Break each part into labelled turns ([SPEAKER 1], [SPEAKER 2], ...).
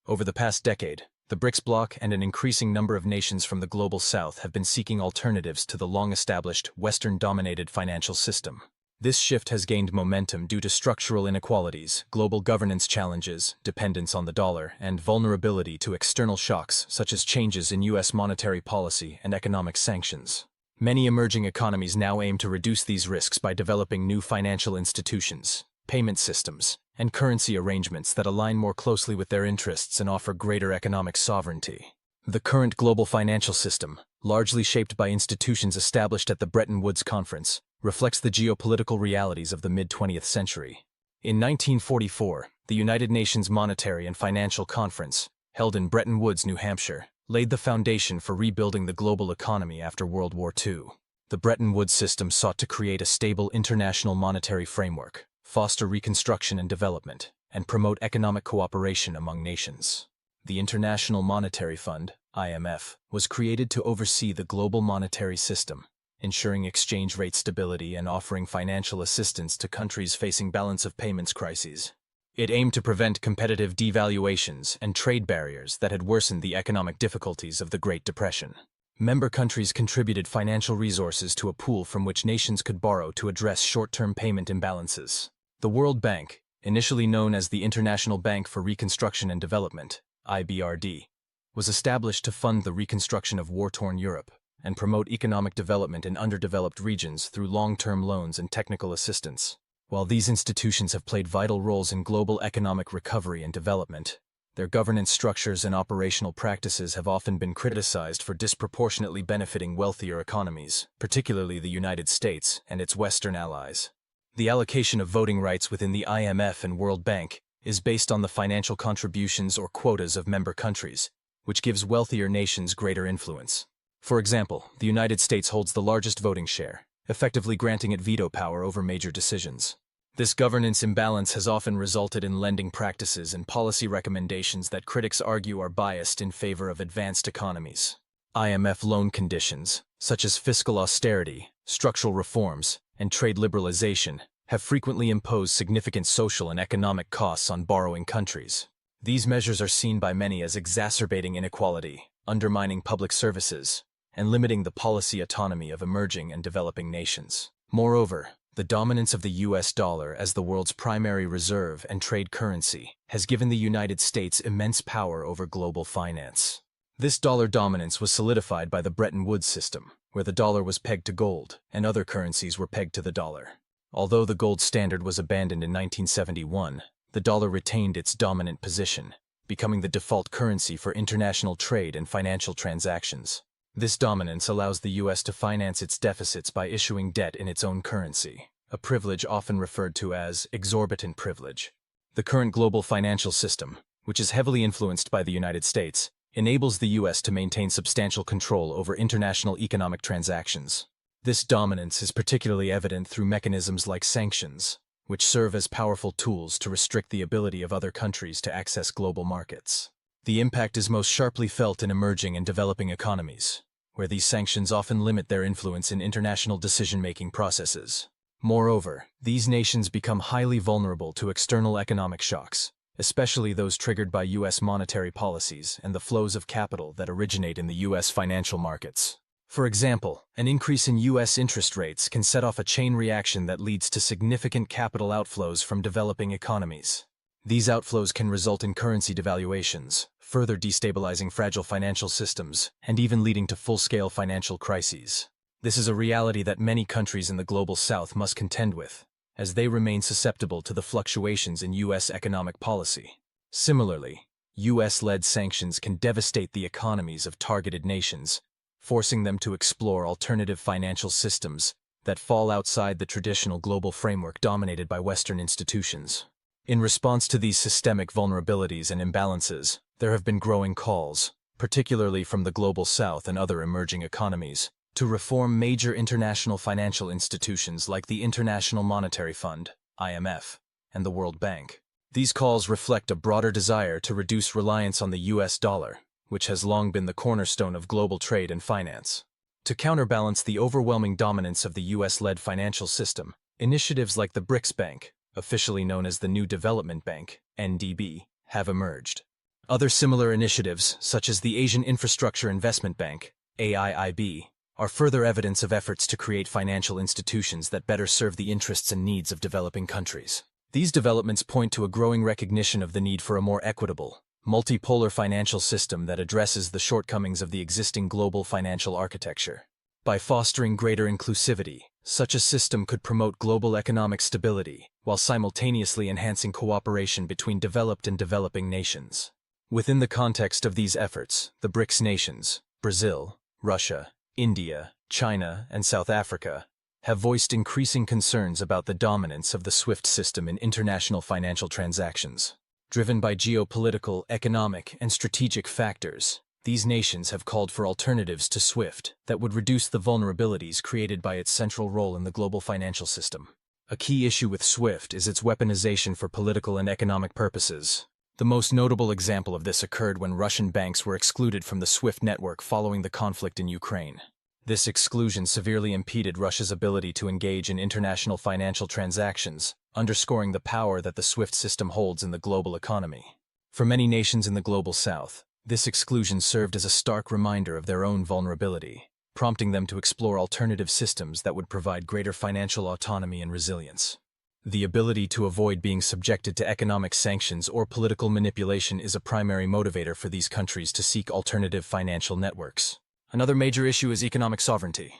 [SPEAKER 1] Over the past decade, the BRICS bloc and an increasing number of nations from the global south have been seeking alternatives to the long-established, Western-dominated financial system. This shift has gained momentum due to structural inequalities, global governance challenges, dependence on the dollar, and vulnerability to external shocks such as changes in U.S. monetary policy and economic sanctions. Many emerging economies now aim to reduce these risks by developing new financial institutions, payment systems, and currency arrangements that align more closely with their interests and offer greater economic sovereignty. The current global financial system, largely shaped by institutions established at the Bretton Woods Conference, reflects the geopolitical realities of the mid-20th century. In 1944, the United Nations Monetary and Financial Conference, held in Bretton Woods, New Hampshire, laid the foundation for rebuilding the global economy after World War II. The Bretton Woods system sought to create a stable international monetary framework, foster reconstruction and development, and promote economic cooperation among nations. The International Monetary Fund, IMF, was created to oversee the global monetary system, ensuring exchange rate stability and offering financial assistance to countries facing balance of payments crises. It aimed to prevent competitive devaluations and trade barriers that had worsened the economic difficulties of the Great Depression. Member countries contributed financial resources to a pool from which nations could borrow to address short-term payment imbalances. The World Bank, initially known as the International Bank for Reconstruction and Development, IBRD, was established to fund the reconstruction of war-torn Europe and promote economic development in underdeveloped regions through long-term loans and technical assistance. While these institutions have played vital roles in global economic recovery and development, their governance structures and operational practices have often been criticized for disproportionately benefiting wealthier economies, particularly the United States and its Western allies. The allocation of voting rights within the IMF and World Bank is based on the financial contributions or quotas of member countries, which gives wealthier nations greater influence. For example, the United States holds the largest voting share, effectively granting it veto power over major decisions. This governance imbalance has often resulted in lending practices and policy recommendations that critics argue are biased in favor of advanced economies. IMF loan conditions, such as fiscal austerity, structural reforms, and trade liberalization, have frequently imposed significant social and economic costs on borrowing countries. These measures are seen by many as exacerbating inequality, undermining public services, and limiting the policy autonomy of emerging and developing nations. Moreover, the dominance of the US dollar as the world's primary reserve and trade currency has given the United States immense power over global finance. This dollar dominance was solidified by the Bretton Woods system, where the dollar was pegged to gold and other currencies were pegged to the dollar. Although the gold standard was abandoned in 1971, the dollar retained its dominant position, becoming the default currency for international trade and financial transactions. This dominance allows the U.S. to finance its deficits by issuing debt in its own currency, a privilege often referred to as exorbitant privilege. The current global financial system, which is heavily influenced by the United States, enables the U.S. to maintain substantial control over international economic transactions. This dominance is particularly evident through mechanisms like sanctions, which serve as powerful tools to restrict the ability of other countries to access global markets. The impact is most sharply felt in emerging and developing economies, where these sanctions often limit their influence in international decision-making processes. Moreover, these nations become highly vulnerable to external economic shocks, especially those triggered by U.S. monetary policies and the flows of capital that originate in the U.S. financial markets. For example, an increase in U.S. interest rates can set off a chain reaction that leads to significant capital outflows from developing economies. These outflows can result in currency devaluations, further destabilizing fragile financial systems, and even leading to full-scale financial crises. This is a reality that many countries in the global south must contend with, as they remain susceptible to the fluctuations in U.S. economic policy. Similarly, U.S.-led sanctions can devastate the economies of targeted nations, forcing them to explore alternative financial systems that fall outside the traditional global framework dominated by Western institutions. In response to these systemic vulnerabilities and imbalances, there have been growing calls, particularly from the global south and other emerging economies, to reform major international financial institutions like the International Monetary Fund, IMF, and the World Bank. These calls reflect a broader desire to reduce reliance on the US dollar, which has long been the cornerstone of global trade and finance. To counterbalance the overwhelming dominance of the US-led financial system, initiatives like the BRICS Bank, officially known as the New Development Bank, NDB, have emerged. Other similar initiatives, such as the Asian Infrastructure Investment Bank, AIIB, are further evidence of efforts to create financial institutions that better serve the interests and needs of developing countries. These developments point to a growing recognition of the need for a more equitable, multipolar financial system that addresses the shortcomings of the existing global financial architecture. By fostering greater inclusivity, such a system could promote global economic stability while simultaneously enhancing cooperation between developed and developing nations. Within the context of these efforts, the BRICS nations, Brazil, Russia, India, China, and South Africa, have voiced increasing concerns about the dominance of the SWIFT system in international financial transactions. Driven by geopolitical, economic, and strategic factors, these nations have called for alternatives to SWIFT that would reduce the vulnerabilities created by its central role in the global financial system. A key issue with SWIFT is its weaponization for political and economic purposes. The most notable example of this occurred when Russian banks were excluded from the SWIFT network following the conflict in Ukraine. This exclusion severely impeded Russia's ability to engage in international financial transactions, underscoring the power that the SWIFT system holds in the global economy. For many nations in the global south, this exclusion served as a stark reminder of their own vulnerability, prompting them to explore alternative systems that would provide greater financial autonomy and resilience. The ability to avoid being subjected to economic sanctions or political manipulation is a primary motivator for these countries to seek alternative financial networks. Another major issue is economic sovereignty.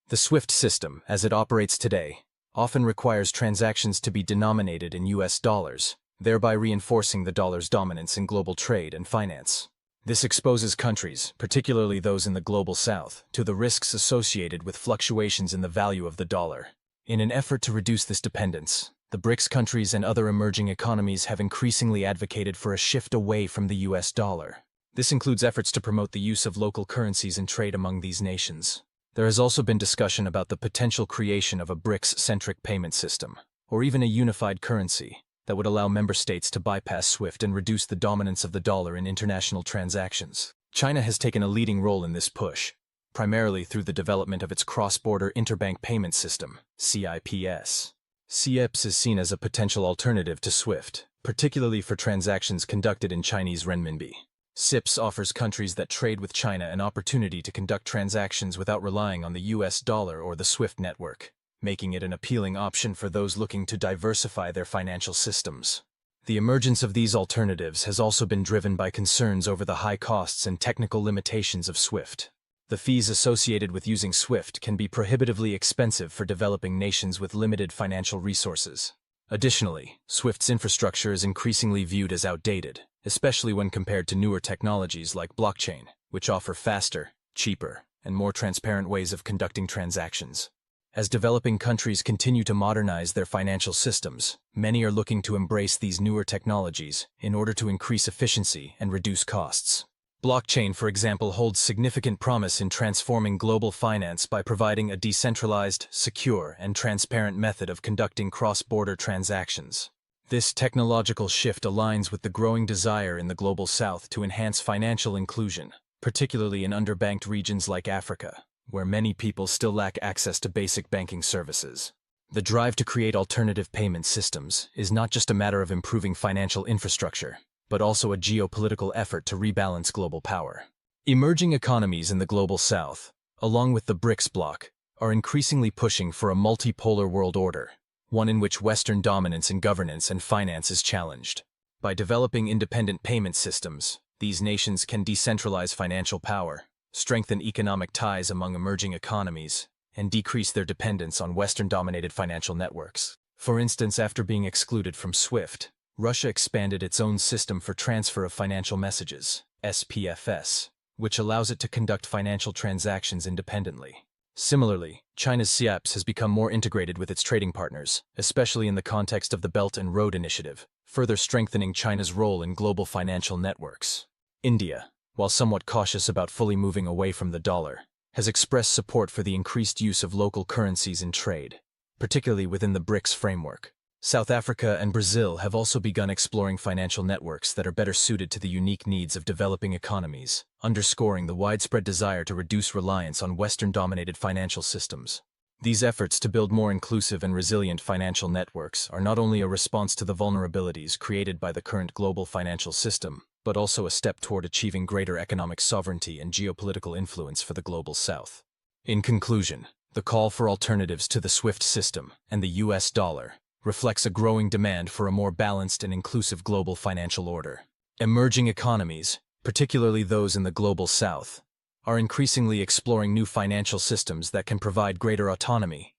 [SPEAKER 1] The SWIFT system, as it operates today, often requires transactions to be denominated in US dollars, thereby reinforcing the dollar's dominance in global trade and finance. This exposes countries, particularly those in the global south, to the risks associated with fluctuations in the value of the dollar. In an effort to reduce this dependence, the BRICS countries and other emerging economies have increasingly advocated for a shift away from the US dollar. This includes efforts to promote the use of local currencies in trade among these nations. There has also been discussion about the potential creation of a BRICS-centric payment system, or even a unified currency, that would allow member states to bypass SWIFT and reduce the dominance of the dollar in international transactions. China has taken a leading role in this push, primarily through the development of its cross-border interbank payment system, CIPS. CIPS is seen as a potential alternative to SWIFT, particularly for transactions conducted in Chinese renminbi. CIPS offers countries that trade with China an opportunity to conduct transactions without relying on the US dollar or the SWIFT network, making it an appealing option for those looking to diversify their financial systems. The emergence of these alternatives has also been driven by concerns over the high costs and technical limitations of SWIFT. The fees associated with using SWIFT can be prohibitively expensive for developing nations with limited financial resources. Additionally, SWIFT's infrastructure is increasingly viewed as outdated, especially when compared to newer technologies like blockchain, which offer faster, cheaper, and more transparent ways of conducting transactions. As developing countries continue to modernize their financial systems, many are looking to embrace these newer technologies in order to increase efficiency and reduce costs. Blockchain, for example, holds significant promise in transforming global finance by providing a decentralized, secure, and transparent method of conducting cross-border transactions. This technological shift aligns with the growing desire in the global south to enhance financial inclusion, particularly in underbanked regions like Africa, where many people still lack access to basic banking services. The drive to create alternative payment systems is not just a matter of improving financial infrastructure, but also a geopolitical effort to rebalance global power. Emerging economies in the global south, along with the BRICS bloc, are increasingly pushing for a multipolar world order, one in which Western dominance in governance and finance is challenged. By developing independent payment systems, these nations can decentralize financial power, strengthen economic ties among emerging economies, and decrease their dependence on Western-dominated financial networks. For instance, after being excluded from SWIFT, Russia expanded its own system for transfer of financial messages, SPFS, which allows it to conduct financial transactions independently. Similarly, China's CIPS has become more integrated with its trading partners, especially in the context of the Belt and Road Initiative, further strengthening China's role in global financial networks. India, while somewhat cautious about fully moving away from the dollar, has expressed support for the increased use of local currencies in trade, particularly within the BRICS framework. South Africa and Brazil have also begun exploring financial networks that are better suited to the unique needs of developing economies, underscoring the widespread desire to reduce reliance on Western-dominated financial systems. These efforts to build more inclusive and resilient financial networks are not only a response to the vulnerabilities created by the current global financial system, but also a step toward achieving greater economic sovereignty and geopolitical influence for the global South. In conclusion, the call for alternatives to the SWIFT system and the US dollar reflects a growing demand for a more balanced and inclusive global financial order. Emerging economies, particularly those in the global South, are increasingly exploring new financial systems that can provide greater autonomy,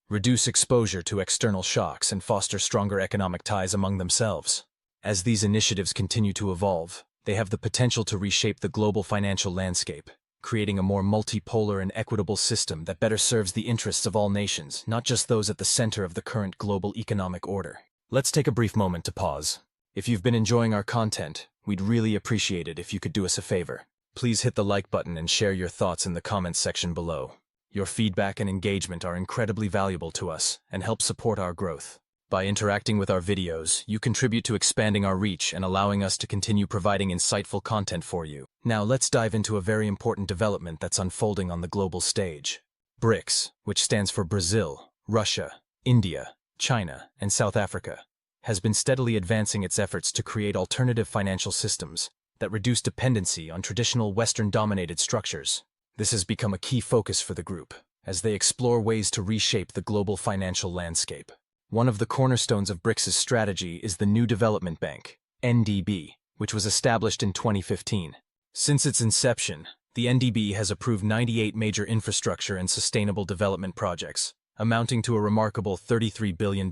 [SPEAKER 1] reduce exposure to external shocks, and foster stronger economic ties among themselves. As these initiatives continue to evolve, they have the potential to reshape the global financial landscape, creating a more multipolar and equitable system that better serves the interests of all nations, not just those at the center of the current global economic order. Let's take a brief moment to pause. If you've been enjoying our content, we'd really appreciate it if you could do us a favor. Please hit the like button and share your thoughts in the comments section below. Your feedback and engagement are incredibly valuable to us and help support our growth. By interacting with our videos, you contribute to expanding our reach and allowing us to continue providing insightful content for you. Now let's dive into a very important development that's unfolding on the global stage. BRICS, which stands for Brazil, Russia, India, China, and South Africa, has been steadily advancing its efforts to create alternative financial systems that reduce dependency on traditional Western-dominated structures. This has become a key focus for the group, as they explore ways to reshape the global financial landscape. One of the cornerstones of BRICS' strategy is the New Development Bank, NDB, which was established in 2015. Since its inception, the NDB has approved 98 major infrastructure and sustainable development projects, amounting to a remarkable $33 billion.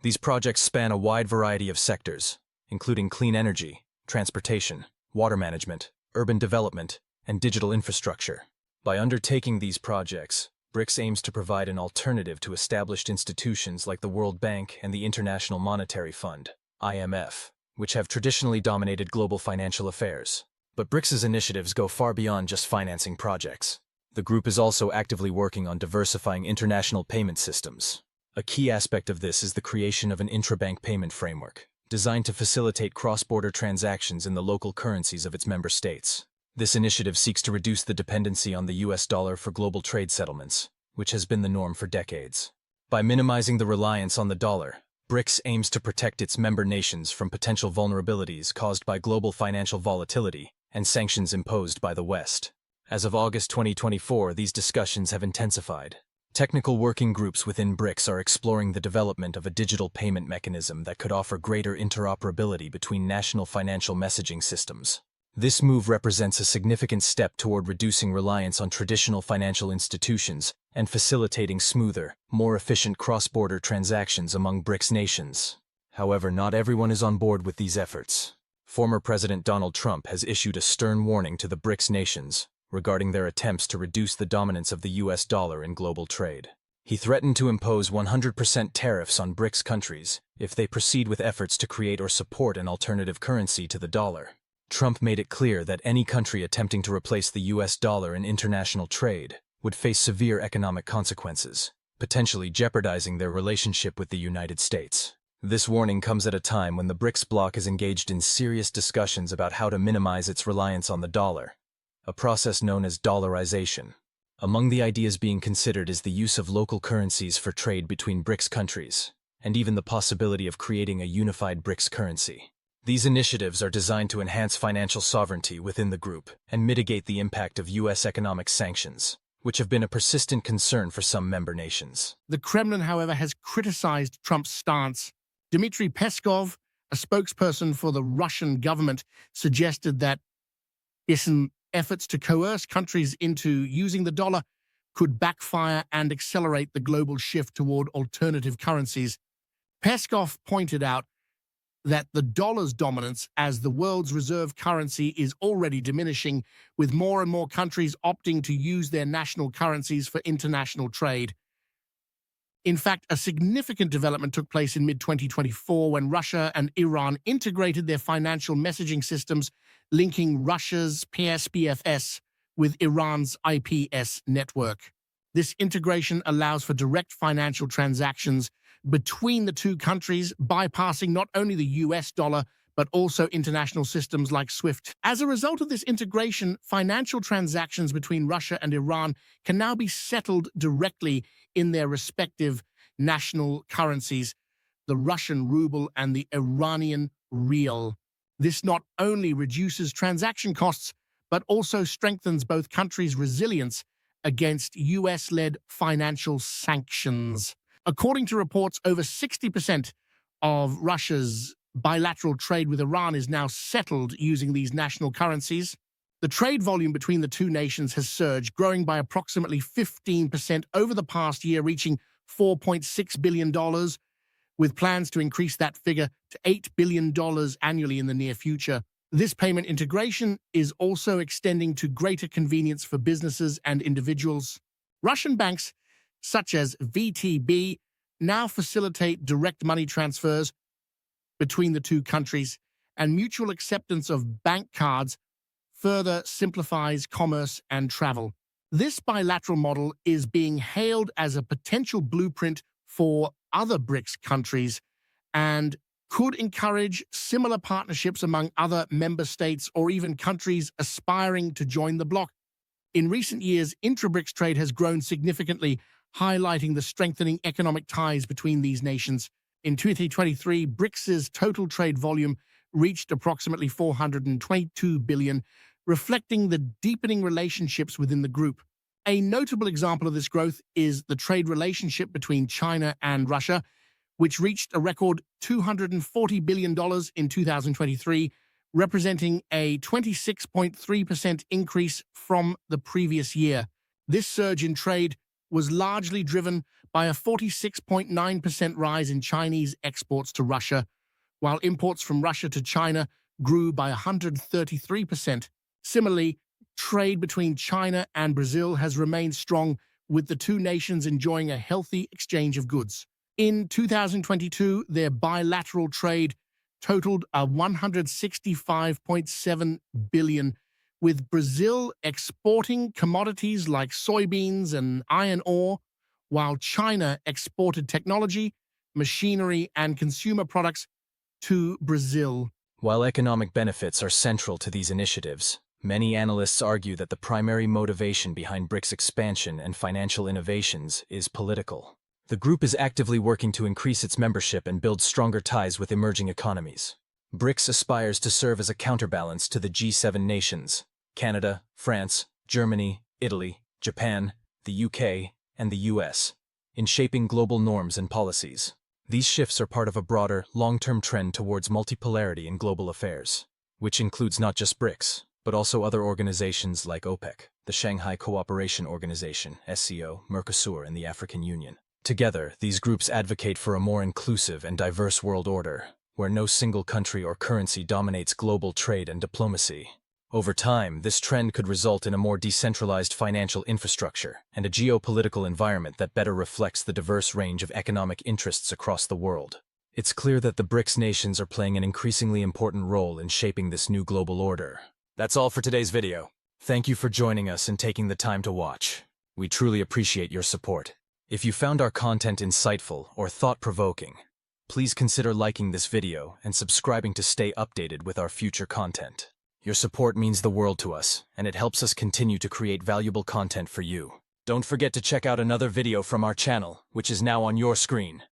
[SPEAKER 1] These projects span a wide variety of sectors, including clean energy, transportation, water management, urban development, and digital infrastructure. By undertaking these projects, BRICS aims to provide an alternative to established institutions like the World Bank and the International Monetary Fund, IMF, which have traditionally dominated global financial affairs. But BRICS' initiatives go far beyond just financing projects. The group is also actively working on diversifying international payment systems. A key aspect of this is the creation of an intrabank payment framework, designed to facilitate cross-border transactions in the local currencies of its member states. This initiative seeks to reduce the dependency on the US dollar for global trade settlements, which has been the norm for decades. By minimizing the reliance on the dollar, BRICS aims to protect its member nations from potential vulnerabilities caused by global financial volatility and sanctions imposed by the West. As of August 2024, these discussions have intensified. Technical working groups within BRICS are exploring the development of a digital payment mechanism that could offer greater interoperability between national financial messaging systems. This move represents a significant step toward reducing reliance on traditional financial institutions and facilitating smoother, more efficient cross-border transactions among BRICS nations. However, not everyone is on board with these efforts. Former President Donald Trump has issued a stern warning to the BRICS nations regarding their attempts to reduce the dominance of the US dollar in global trade. He threatened to impose 100% tariffs on BRICS countries if they proceed with efforts to create or support an alternative currency to the dollar. Trump made it clear that any country attempting to replace the US dollar in international trade would face severe economic consequences, potentially jeopardizing their relationship with the United States. This warning comes at a time when the BRICS bloc is engaged in serious discussions about how to minimize its reliance on the dollar, a process known as dollarization. Among the ideas being considered is the use of local currencies for trade between BRICS countries, and even the possibility of creating a unified BRICS currency. These initiatives are designed to enhance financial sovereignty within the group and mitigate the impact of U.S. economic sanctions, which have been a persistent concern for some member nations.
[SPEAKER 2] The Kremlin, however, has criticized Trump's stance. Dmitry Peskov, a spokesperson for the Russian government, suggested that efforts to coerce countries into using the dollar could backfire and accelerate the global shift toward alternative currencies. Peskov pointed out that the dollar's dominance as the world's reserve currency is already diminishing, with more and more countries opting to use their national currencies for international trade. In fact, a significant development took place in mid-2024 when Russia and Iran integrated their financial messaging systems, linking Russia's PSBFS with Iran's IPS network. This integration allows for direct financial transactions between the two countries, bypassing not only the US dollar, but also international systems like SWIFT. As a result of this integration, financial transactions between Russia and Iran can now be settled directly in their respective national currencies, the Russian ruble and the Iranian rial. This not only reduces transaction costs, but also strengthens both countries' resilience against US-led financial sanctions. According to reports, over 60% of Russia's bilateral trade with Iran is now settled using these national currencies. The trade volume between the two nations has surged, growing by approximately 15% over the past year, reaching $4.6 billion, with plans to increase that figure to $8 billion annually in the near future. This payment integration is also extending to greater convenience for businesses and individuals. Russian banks, such as VTB, now facilitate direct money transfers between the two countries, and mutual acceptance of bank cards further simplifies commerce and travel. This bilateral model is being hailed as a potential blueprint for other BRICS countries and could encourage similar partnerships among other member states or even countries aspiring to join the bloc. In recent years, intra-BRICS trade has grown significantly, highlighting the strengthening economic ties between these nations. In 2023, BRICS's total trade volume reached approximately $422 billion, reflecting the deepening relationships within the group. A notable example of this growth is the trade relationship between China and Russia, which reached a record $240 billion in 2023, representing a 26.3% increase from the previous year. This surge in trade was largely driven by a 46.9% rise in Chinese exports to Russia, while imports from Russia to China grew by 133%. Similarly, trade between China and Brazil has remained strong, with the two nations enjoying a healthy exchange of goods. In 2022, their bilateral trade totaled $165.7 billion, with Brazil exporting commodities like soybeans and iron ore, while China exported technology, machinery, and consumer products to Brazil.
[SPEAKER 1] While economic benefits are central to these initiatives, many analysts argue that the primary motivation behind BRICS expansion and financial innovations is political. The group is actively working to increase its membership and build stronger ties with emerging economies. BRICS aspires to serve as a counterbalance to the G7 nations: Canada, France, Germany, Italy, Japan, the UK, and the US, in shaping global norms and policies. These shifts are part of a broader, long-term trend towards multipolarity in global affairs, which includes not just BRICS, but also other organizations like OPEC, the Shanghai Cooperation Organization, SCO, Mercosur, and the African Union. Together, these groups advocate for a more inclusive and diverse world order, where no single country or currency dominates global trade and diplomacy. Over time, this trend could result in a more decentralized financial infrastructure and a geopolitical environment that better reflects the diverse range of economic interests across the world. It's clear that the BRICS nations are playing an increasingly important role in shaping this new global order. That's all for today's video. Thank you for joining us and taking the time to watch. We truly appreciate your support. If you found our content insightful or thought-provoking, please consider liking this video and subscribing to stay updated with our future content. Your support means the world to us, and it helps us continue to create valuable content for you. Don't forget to check out another video from our channel, which is now on your screen.